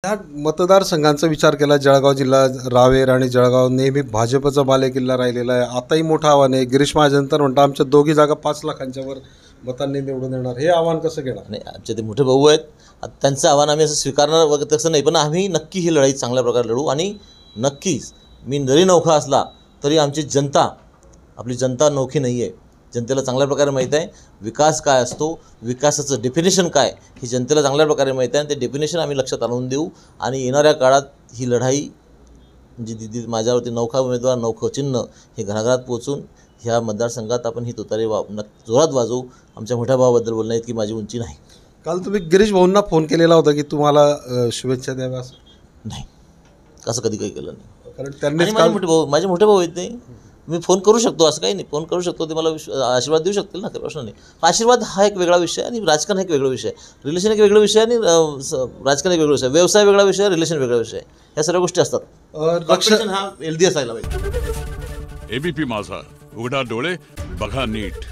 ह्या मतदारसंघांचा विचार केला, जळगाव जिल्हा रावेर आणि जळगाव नेहमी भाजपचा बालेकिल्ला राहिलेला आहे. आताही मोठं आव्हान आहे. गिरीश महाजन तर म्हणतात आमच्या दोघी जागा 5 लाखांच्या वर मतांनी निवडून येणार. हे आव्हान कसं घेणार? नाही, आमचे ते मोठे भाऊ आहेत. आता त्यांचं आव्हान आम्ही असं स्वीकारणार वगैरे तसं नाही, पण आम्ही नक्की ही लढाई चांगल्या प्रकारे लढू. आणि नक्कीच मी जरी नौखा असला तरी आमची जनता, आपली जनता नौखी नाही आहे. जनतेला चांगल्या प्रकारे माहीत आहे विकास काय असतो, विकासाचं डेफिनेशन काय हे जनतेला चांगल्या प्रकारे माहीत आहे. आणि ते डेफिनेशन आम्ही लक्षात आणून देऊ. आणि येणाऱ्या काळात ही लढाई जी माझ्यावरती नौखा उमेदवार, नौखं चिन्ह हे घराघरात पोहोचून ह्या मतदारसंघात आपण ही तुतारी जोरात वाजवू. आमच्या मोठ्या भावाबद्दल बोलणं इतकी माझी उंची नाही. काल तुम्ही गिरीश भाऊंना फोन केलेला होता की तुम्हाला शुभेच्छा द्याव्या असं? नाही, असं कधी काही केलं नाही. कारण आणि त्यांनीच माझे मोठे भाऊ आहेत ते. मी फोन करू शकतो, असं काही नाही. फोन करू शकतो, ते मला आशीर्वाद देऊ शकतील ना, काही प्रश्न नाही. आशीर्वाद हा एक वेगळा विषय आणि राजकारण हा एक वेगळा विषय. रिलेशन एक वेगळा विषय आणि राजकारण एक वेगळा विषय. व्यवसाय वेगळा विषय, रिलेशन वेगळा विषय. ह्या सर्व गोष्टी असतात. कॉम्पिटिशन हा हेल्दी असायला पाहिजे. एबीपी माझा, उघडा डोळे बघा नीट.